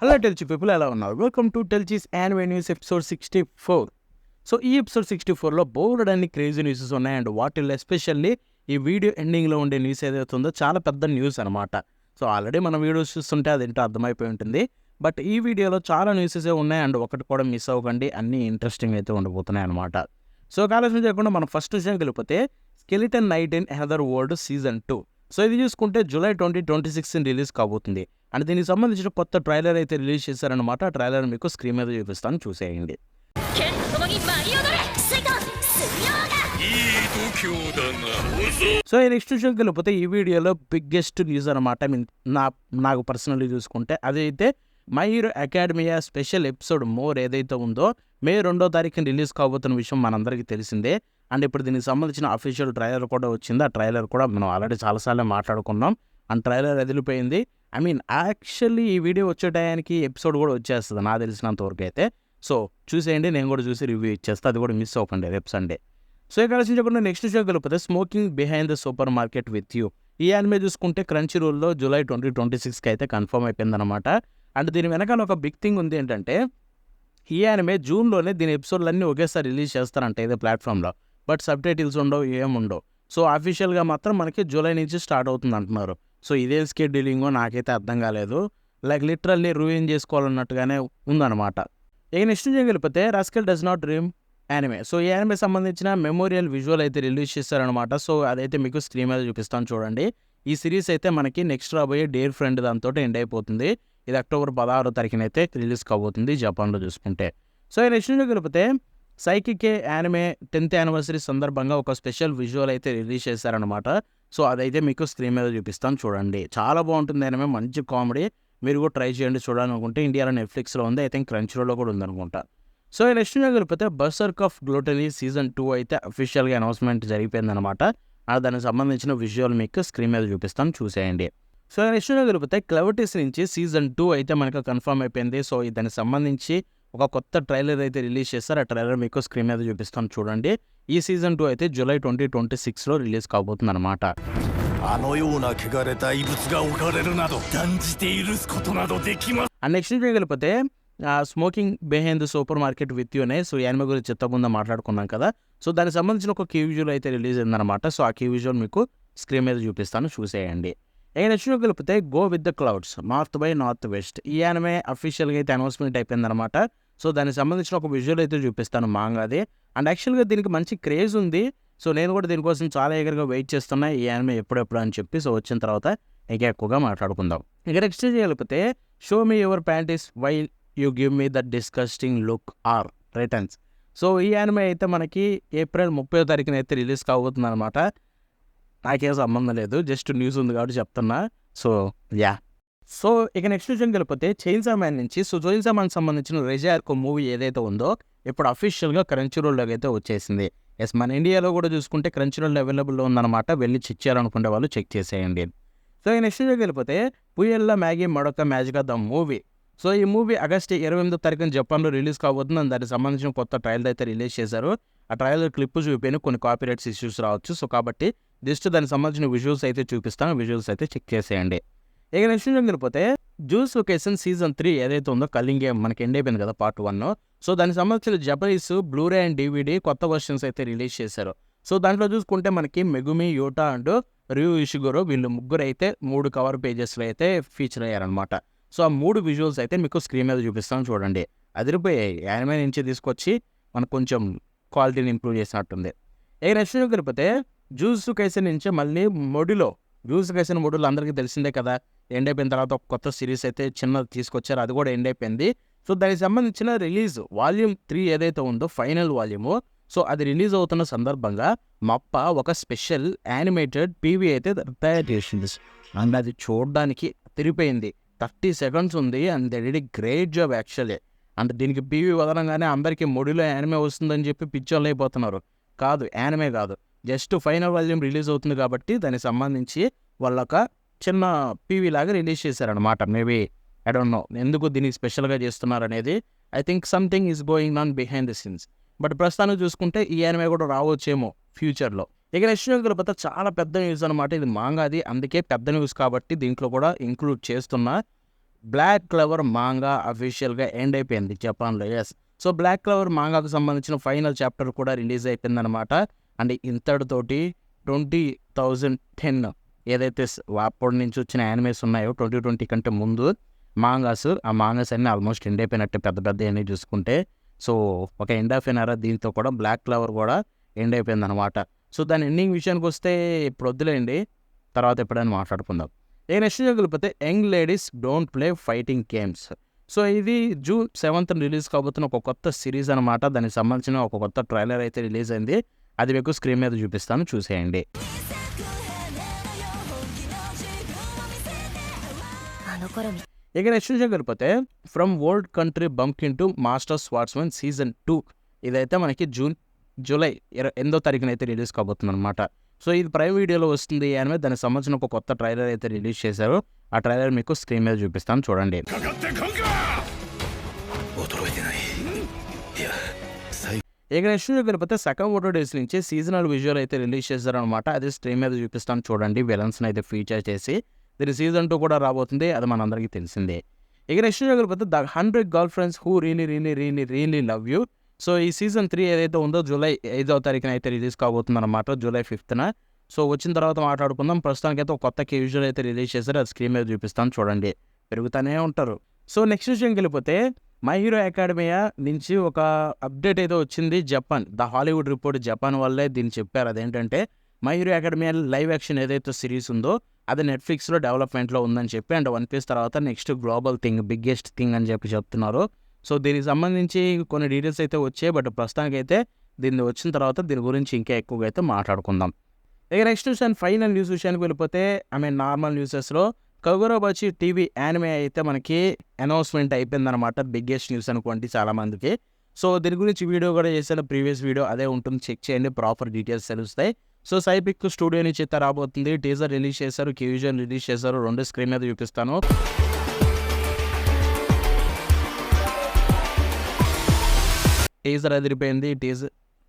Hello టెల్చి people ఎలా ఉన్నారు? Welcome to టెల్చీస్ యానిమే న్యూస్ ఎపిసోడ్ 64. సో ఈ ఎపిసోడ్ 64లో బోల్డ్ అన్ని క్రేజీ న్యూసెస్ ఉన్నాయి. అండ్ వాటిల్లో ఎస్పెషల్లీ ఈ వీడియో ఎండింగ్లో ఉండే న్యూస్ ఏదైతే ఉందో చాలా పెద్ద న్యూస్ అనమాట. సో ఆల్రెడీ మన వీడియోస్ చూస్తుంటే అదేంటో అర్థమైపోయి ఉంటుంది. బట్ ఈ వీడియోలో చాలా న్యూసెస్ ఉన్నాయి. అండ్ ఒకటి కూడా మిస్ అవ్వకండి, అన్నీ ఇంట్రెస్టింగ్ అయితే ఉండబోతున్నాయి అనమాట. సో ఆలోచన చేయకుండా మనం ఫస్ట్ విషయం వెళ్ళిపోతే skeleton night in another world season 2. So ఇది చూసుకుంటే జూలై 2026 రిలీజ్ కాబోతుంది. అండ్ దీనికి సంబంధించిన కొత్త ట్రైలర్ అయితే రిలీజ్ చేశారనమాట. ఆ ట్రైలర్ మీకు స్క్రీన్ మీద చూపిస్తాను, చూసేయండి. సో ఈ నెక్స్ట్ విషయంకి వెళ్ళిపోతే ఈ వీడియోలో బిగ్గెస్ట్ న్యూస్ అనమాట. నాకు పర్సనల్లీ చూసుకుంటే అదైతే my hero academia special episode more ఏదైతే ఉందో మే 2వ తారీఖున రిలీజ్ కాబోతున్న విషయం మనందరికీ తెలిసిందే. అండ్ ఇప్పుడు దీనికి సంబంధించిన అఫీషియల్ ట్రైలర్ కూడా వచ్చింది. ఆ ట్రైలర్ కూడా మనం ఆల్రెడీ చాలాసార్లు మాట్లాడుకున్నాం. అండ్ ట్రైలర్ వదిలిపోయింది. యాక్చువల్లీ ఈ వీడియో వచ్చే టయానికి ఎపిసోడ్ కూడా వచ్చేస్తుంది నాకు తెలిసినంత వరకు అయితే. సో చూసేయండి, నేను కూడా చూసి రివ్యూ ఇచ్చేస్తాను, అది కూడా మిస్ అవ్వకండి రేపు సండే. సో ఇక్కడ ఆలోచించకుండా నెక్స్ట్ షో కలిపితే smoking behind the supermarket with you. ఈ యానిమే చూసుకుంటే క్రంచీ రోల్లో జూలై 2026కి అయితే కన్ఫర్మ్ అయిపోయిందనమాట. అండ్ దీని వెనకాల ఒక బిగ్ థింగ్ ఉంది ఏంటంటే ఈ యానిమే జూన్లోనే దీని ఎపిసోడ్లన్నీ ఒకేసారి రిలీజ్ చేస్తారంట ఇదే ప్లాట్ఫామ్లో. బట్ సబ్ టైటిల్స్ ఉండవు, ఏముండవు. సో అఫీషియల్గా మాత్రం మనకి జూలై నుంచి స్టార్ట్ అవుతుంది అంటున్నారు. సో ఇదే స్కెడ్యూలింగో నాకైతే అర్థం కాలేదు. లైక్ లిటరల్లీ రూయిన్ చేసుకోవాలన్నట్టుగానే ఉందన్నమాట. ఇక నెక్స్ట్ చేయగలిగితే rascal does not dream anime. So ఈ యానిమే సంబంధించిన మెమోరియల్ విజువల్ అయితే రిలీజ్ చేశారనమాట. సో అదైతే మీకు స్క్రీన్ మీద చూపిస్తాను చూడండి. ఈ సిరీస్ అయితే మనకి నెక్స్ట్ రాబోయే డేర్ ఫ్రెండ్ దాంతో ఎండ్ అయిపోతుంది. ఇది అక్టోబర్ 16వ తారీఖున అయితే రిలీజ్ కాబోతుంది జపాన్లో చూసుకుంటే. సో ఈ నెక్స్ట్ చేయగలిగితే సైకికే యానిమే 10th యానివర్సరీ సందర్భంగా ఒక స్పెషల్ విజువల్ అయితే రిలీజ్ చేశారనమాట. సో అదైతే మీకు స్క్రీన్ మీద చూపిస్తాను చూడండి. చాలా బాగుంటుంది యానిమే, మంచి కామెడీ. మీరు కూడా ట్రై చేయండి చూడాలనుకుంటే. ఇండియాలో నెట్ఫ్లిక్స్లో ఉంది, ఐ థింక్ క్రంచీరోలో కూడా ఉందనుకుంటా. సో ఈ నెక్స్ట్ కలిపితే బర్సర్క్ ఆఫ్ గ్లోటనీ సీజన్ 2 అయితే అఫీషియల్గా అనౌన్స్మెంట్ జరిగిపోయిందనమాట. దానికి సంబంధించిన విజువల్ మీకు స్క్రీన్ మీద చూపిస్తాను, చూసేయండి. సో నెక్స్ట్ కలిపితే క్లెవిటీస్ నుంచి సీజన్ 2 అయితే మనకు కన్ఫర్మ్ అయిపోయింది. సో దానికి సంబంధించి ఒక కొత్త ట్రైలర్ అయితే రిలీజ్ చేస్తారు. ఆ ట్రైలర్ మీకు స్క్రీన్ మీద చూపిస్తాను చూడండి. ఈ సీజన్ 2 అయితే జూలై 2026లో రిలీజ్ కాబోతుంది అనమాట. నెక్స్ట్ చేయగలిగితే smoking behind the supermarket with యూనే. సో యానిమే గురించి చెత్తకుండా మాట్లాడుకున్నాం కదా. సో దానికి సంబంధించిన ఒక కీ విజువల్ అయితే రిలీజ్ అయిందనమాట. సో ఆ కీ విజువల్ మీకు స్క్రీన్ మీద చూపిస్తాను, చూసేయండి. నెక్స్ట్ కలిపితే go with the clouds north by northwest. ఈ యానిమే అఫీషియల్గా అయితే అనౌన్స్మెంట్ అయిపోయిందనమాట. సో దానికి సంబంధించిన ఒక విజువల్ అయితే చూపిస్తాను మాంగాది. అండ్ యాక్చువల్గా దీనికి మంచి క్రేజ్ ఉంది. సో నేను కూడా దీనికోసం చాలా ఎగర్గా వెయిట్ చేస్తున్నా ఈ యానిమే ఎప్పుడెప్పుడు అని చెప్పి. సో వచ్చిన తర్వాత ఇంకా ఎక్కువగా మాట్లాడుకుందాం. ఇక నెక్స్ట్ చేయగలిగితే show me your panties while you give me the disgusting look are returns. So ఈ యానిమే అయితే మనకి ఏప్రిల్ 30వ తారీఖున అయితే రిలీజ్ కాబోతుంది అనమాట. నాకేం సంబంధం లేదు, జస్ట్ న్యూస్ ఉంది కాబట్టి చెప్తున్నా. So yeah. సో ఇక నెక్స్ట్ విషయం కలిపితే చైన్సా మ్యాన్ నుంచి. సో చైన్సా మ్యాన్ సంబంధించిన రెజార్కో మూవీ ఏదైతే ఉందో ఇప్పుడు అఫీషియల్గా క్రంచీరోల్లోకి అయితే వచ్చేసింది. ఎస్, మన ఇండియాలో కూడా చూసుకుంటే క్రంచీరోల్లో అవైలబుల్లో ఉందన్నమాట. వెళ్ళి చెక్ చేయాలనుకునే వాళ్ళు చెక్ చేసేయండి. సో ఈ నెక్స్ట్ విషయం కలిపితే పుయల్లా మ్యాగీ మడొక మ్యాజికా ద మూవీ. సో ఈ మూవీ ఆగస్టు 28వ తారీఖున జపాన్లో రిలీజ్ కాబోతుంది. దానికి సంబంధించిన కొత్త ట్రైలర్ అయితే రిలీజ్ చేశారు. ఆ ట్రైలర్ క్లిప్ చూపిన కొన్ని కాపీరైట్స్ ఇష్యూస్ రావచ్చు. సో కాబట్టి జస్ట్ దానికి సంబంధించిన విజువల్స్ అయితే చూపిస్తాను, విజువల్స్ అయితే చెక్ చేసేయండి. ఇక నెక్స్ట్ వెళ్ళిపోతే జ్యూస్ లొకేషన్ సీజన్ 3 ఏదైతే ఉందో కల్లింగ్ గేమ్ మనకి ఎండ్ అయిపోయింది కదా పార్ట్ 1. సో దానికి సంబంధించిన జపనీస్ బ్లూరే అండ్ DVD కొత్త వర్షన్స్ అయితే రిలీజ్ చేశారు. సో దాంట్లో చూసుకుంటే మనకి మెగుమి, యోటా అండ్ రియు ఇషిగోరో వీళ్ళు ముగ్గురు అయితే 3 కవర్ పేజెస్లో అయితే ఫీచర్ అయ్యారనమాట. సో ఆ 3 విజువల్స్ అయితే మీకు స్క్రీన్ మీద చూపిస్తాను చూడండి. అదిరిపోయాయి. యానిమే నుంచి తీసుకొచ్చి మనకు కొంచెం క్వాలిటీని ఇంప్రూవ్ చేసినట్టుంది. ఇక నెక్స్ట్ కలిపితే జూజుట్సు కైసెన్ నుంచి మళ్ళీ జూజుట్సు కైసెన్ మోడ్యూల్ అందరికీ తెలిసిందే కదా. ఎండ్ అయిపోయిన తర్వాత ఒక కొత్త సిరీస్ అయితే చిన్నది తీసుకొచ్చారు, అది కూడా ఎండ్ అయిపోయింది. సో దానికి సంబంధించిన రిలీజ్ వాల్యూమ్ 3 ఏదైతే ఉందో ఫైనల్ వాల్యూము. సో అది రిలీజ్ అవుతున్న సందర్భంగా మప్ప ఒక స్పెషల్ యానిమేటెడ్ PV అయితే తయారు చేసింది. అండ్ అది చూడడానికి తిరిగిపోయింది. 30 seconds ఉంది. And they did great job actually. And దీనికి PV వదలంగానే అందరికీ మొడిలో యానిమే వస్తుందని చెప్పి పిచ్చోళ్ళు అయిపోతున్నారు. కాదు, యానిమే కాదు, జస్ట్ ఫైనల్ వాల్యూమ్ రిలీజ్ అవుతుంది కాబట్టి దానికి సంబంధించి వాళ్ళొక చిన్న PV లాగా రిలీజ్ చేశారనమాట. మేబీ ఐ డోంట్ నో ఎందుకు దీనికి స్పెషల్గా చేస్తున్నారు అనేది. I think something is going on behind the scenes. But ప్రస్తుతానికి చూసుకుంటే ఈ యానిమే కూడా రావచ్చేమో ఫ్యూచర్లో. ఇక నెక్స్ట్ కలిపితే చాలా పెద్ద న్యూస్ అనమాట. ఇది మాంగాది, అందుకే పెద్ద న్యూస్ కాబట్టి దీంట్లో కూడా ఇంక్లూడ్ చేస్తున్నా. బ్లాక్ క్లవర్ మాంగా అఫీషియల్గా ఎండ్ అయిపోయింది జపాన్లో. ఎస్, సో బ్లాక్ క్లవర్ మాంగాకు సంబంధించిన ఫైనల్ చాప్టర్ కూడా రిలీజ్ అయిపోయింది అనమాట. అండ్ ఇంతటితోటి 2010 ఏదైతే అప్పటి నుంచి వచ్చిన యానిమేస్ ఉన్నాయో 2020 కంటే ముందు ఆ మాంగాస్ అన్నీ ఆల్మోస్ట్ ఎండ్ అయిపోయినట్టే పెద్ద అన్నీ చూసుకుంటే. సో ఒక ఎండ్ ఆఫ్ ఎన్ ఎరా దీంతో కూడా బ్లాక్ క్లవర్ కూడా ఎండ్ అయిపోయింది అనమాట. సో దాని ఎండింగ్ విషయానికి వస్తే ఇప్పుడు వద్దులేండి, తర్వాత ఎప్పుడైనా మాట్లాడుకుందాం. నెక్స్ట్ వెళ్ళిపోతే young ladies don't play fighting games. So ఇది June 7th రిలీజ్ కాబోతున్న ఒక కొత్త సిరీస్ అనమాట. దానికి సంబంధించిన ఒక కొత్త ట్రైలర్ అయితే రిలీజ్ అయింది. అది మీకు స్క్రీన్ మీద చూపిస్తాను, చూసేయండి. ఇక నెక్స్ట్ వెళ్ళిపోతే from world country bumpkin to master swordsman season 2 ఇదైతే మనకి జూలై 8వ తారీఖున అయితే రిలీజ్ కాబోతుంది అనమాట. సో ఇది ప్రైమ్ వీడియోలో వస్తుంది అని దానికి సంబంధించిన ఒక కొత్త ట్రైలర్ అయితే రిలీజ్ చేశారు. ఆ ట్రైలర్ మీకు స్క్రీన్ మీద చూపిస్తాను, చూడండి. ఇక నెక్స్ట్ వెళ్ళిపోతే సకామోటో డేస్ నుంచి సీజనల్ విజువల్ అయితే రిలీజ్ చేశారనమాట. అది స్క్రీన్ మీద చూపిస్తాను, చూడండి. విలన్స్ని అయితే ఫీచర్ చేసి దీని సీజన్ 2 కూడా రాబోతుంది, అది మనందరికీ తెలిసిందే. ఇక నెక్స్ట్ వెళ్ళిపోతే the 100 girl friends who really love you. So ఈ సీజన్ 3 ఏదైతే ఉందో జూలై 5వ తారీఖున అయితే రిలీజ్ కాబోతుంది అనమాట, జూలై 5th. సో వచ్చిన తర్వాత మాట్లాడుకుందాం. ప్రస్తుతానికి అయితే ఒక కొత్త విజువల్ అయితే రిలీజ్ చేశారు, అది స్క్రీన్ మీద చూపిస్తాను, చూడండి. పెరుగుతూనే ఉంటారు. సో నెక్స్ట్ విషయంకి వెళ్ళిపోతే మై హీరో అకాడమియా నుంచి ఒక అప్డేట్ అయితే వచ్చింది. Japan the Hollywood report Japan వాళ్ళే దీన్ని చెప్పారు. అదేంటంటే my hero academia live action ఏదైతే సిరీస్ ఉందో అది నెట్ఫ్లిక్స్లో డెవలప్మెంట్లో ఉందని చెప్పి, అండ్ వన్ పీస్ తర్వాత next global thing, biggest thing అని చెప్పి చెప్తున్నారు. సో దీనికి సంబంధించి కొన్ని డీటెయిల్స్ అయితే వచ్చాయి, బట్ ప్రస్తుతానికి అయితే దీన్ని వచ్చిన తర్వాత దీని గురించి ఇంకా ఎక్కువగా అయితే మాట్లాడుకుందాం. ఇక next news and final news విషయానికి వెళ్ళిపోతే నార్మల్ న్యూసెస్లో కగురోబచి టీవీ యానిమే అయితే మనకి అనౌన్స్మెంట్ అయిపోయిందనమాట. బిగ్గెస్ట్ న్యూస్ అనుకోండి చాలామందికి. సో దీని గురించి వీడియో కూడా చేశాను, ప్రీవియస్ వీడియో అదే ఉంటుంది, చెక్ చేయండి, ప్రాపర్ డీటెయిల్స్ తెలుస్తాయి. సో సైపిక్ స్టూడియో నుంచి అయితే రాబోతుంది. టీజర్ రిలీజ్ చేశారు, క్యూజన్ రిలీజ్ చేశారు, 2 స్క్రీన్ మీద చూపిస్తాను. టీజర్ అదిరిపోయింది,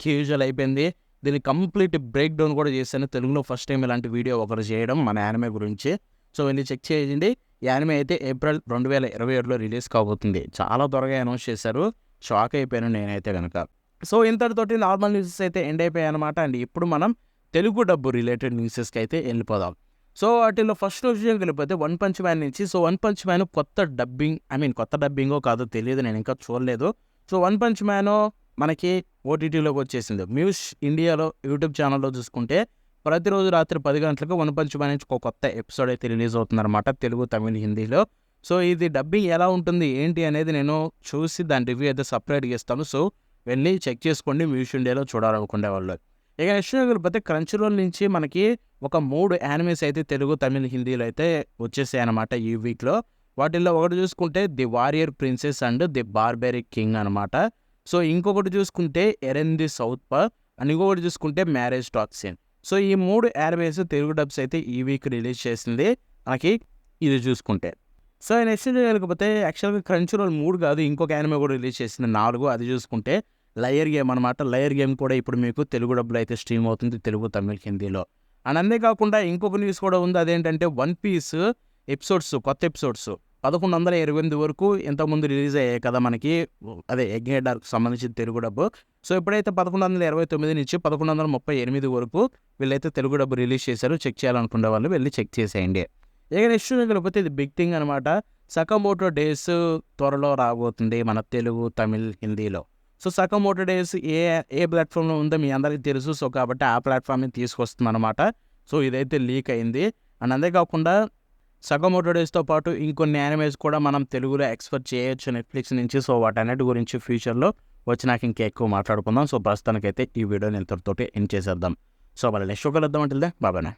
క్యూజువల్ అయిపోయింది. దీన్ని కంప్లీట్ బ్రేక్ డౌన్ కూడా చేశాను. తెలుగులో ఫస్ట్ టైం ఇలాంటి వీడియో ఒకరు చేయడం మన యానిమే గురించి. సో ఇవన్నీ చెక్ చేయండి. ఈ యానిమే అయితే ఏప్రిల్ 2027లో రిలీజ్ కాబోతుంది. చాలా త్వరగా అనౌన్స్ చేశారు, షాక్ అయిపోయాను నేనైతే కనుక. సో ఇంతటితోటి నార్మల్ న్యూసెస్ అయితే ఎండ్ అయిపోయాయి అనమాట. అండ్ ఇప్పుడు మనం తెలుగు డబ్బు రిలేటెడ్ న్యూసెస్కి అయితే వెళ్ళిపోదాం. సో వాటిలో ఫస్ట్ విషయం వెళ్ళిపోతే వన్ పంచ్ మ్యాన్ నుంచి. సో వన్ పంచ్ మ్యాన్ కొత్త డబ్బింగో కాదో తెలియదు, నేను ఇంకా చూడలేదు. సో వన్ పంచ్ మ్యాన్ మనకి ఓటీటీలోకి వచ్చేసింది. మ్యూస్ ఇండియాలో యూట్యూబ్ ఛానల్లో చూసుకుంటే ప్రతిరోజు రాత్రి 10 గంటలకు వన్ పంచ్ మ్యాన్ నుంచి ఒక కొత్త ఎపిసోడ్ అయితే రిలీజ్ అవుతుందన్నమాట, తెలుగు, తమిళ్, హిందీలో. సో ఇది డబ్బింగ్ ఎలా ఉంటుంది ఏంటి అనేది నేను చూసి దాని రివ్యూ అయితే సపరేట్గా ఇస్తాను. సో వెళ్ళి చెక్ చేసుకోండి మ్యూస్ ఇండియాలో చూడాలనుకునే వాళ్ళు. ఇక నెక్స్ట్ వెళ్ళిపోతే క్రంచీరోల్ నుంచి మనకి ఒక 3 యానిమేస్ అయితే తెలుగు, తమిళ్, హిందీలో అయితే వచ్చేసాయి అనమాట ఈ వీక్లో. వాటిల్లో ఒకటి చూసుకుంటే the warrior princess and the barbaric king అనమాట. సో ఇంకొకటి చూసుకుంటే Eren the south park, and ఇంకొకటి చూసుకుంటే మ్యారేజ్ టాక్సిన్. సో ఈ 3 యానిమేస్ తెలుగు డబ్స్ అయితే ఈ వీక్ రిలీజ్ చేసింది మనకి ఇది చూసుకుంటే. సో నెక్స్ట్ వెళ్ళకపోతే యాక్చువల్గా క్రంచీరోల్ 3 కాదు, ఇంకొక యానిమే కూడా రిలీజ్ చేసింది 4. అది చూసుకుంటే లయర్ గేమ్ అనమాట. లయర్ గేమ్ కూడా ఇప్పుడు మీకు తెలుగు డబ్బులు అయితే స్ట్రీమ్ అవుతుంది, తెలుగు, తమిళ్, హిందీలో. అండ్ అంతేకాకుండా ఇంకొక న్యూస్ కూడా ఉంది. అదేంటంటే వన్ పీస్ ఎపిసోడ్స్, కొత్త ఎపిసోడ్స్ 1128 వరకు ఇంతకుముందు రిలీజ్ అయ్యాయి కదా మనకి, అదే ఎగ్ హెడర్కి సంబంధించిన తెలుగు డబ్బు. సో ఇప్పుడైతే 1129 నుంచి 1138 వరకు వీళ్ళైతే తెలుగు డబ్బు రిలీజ్ చేశారు. చెక్ చేయాలనుకునే వాళ్ళు వెళ్ళి చెక్ చేసేయండి. ఇక నెక్స్ట్ వెళ్ళిపోతే ఇది బిగ్ థింగ్ అనమాట. సకామోటో డేస్ త్వరలో రాబోతుంది మన తెలుగు, తమిళ్, హిందీలో. సో సకామోటో డేస్ ఏ ప్లాట్ఫామ్లో ఉందో మీ అందరికీ తెలుసు. సో కాబట్టి ఆ ప్లాట్ఫామ్ని తీసుకొస్తుంది అనమాట. సో ఇదైతే లీక్ అయింది. అండ్ అంతేకాకుండా సకామోటో డేస్తో పాటు ఇంకొన్ని యానిమేస్ కూడా మనం తెలుగులో ఎక్స్పెక్ట్ చేయొచ్చు నెట్ఫ్లిక్స్ నుంచి. సో వాటన్నిటి గురించి ఫ్యూచర్లో వచ్చినాక ఇంకా ఎక్కువ మాట్లాడుకుందాం. సో ప్రస్తుతానికైతే ఈ వీడియోని ఇంతటితోటి ఎండ్ చేసేద్దాం. సో మళ్ళీ నెక్స్ట్ ఒక వెళ్దాం అంటే బాబాయ్.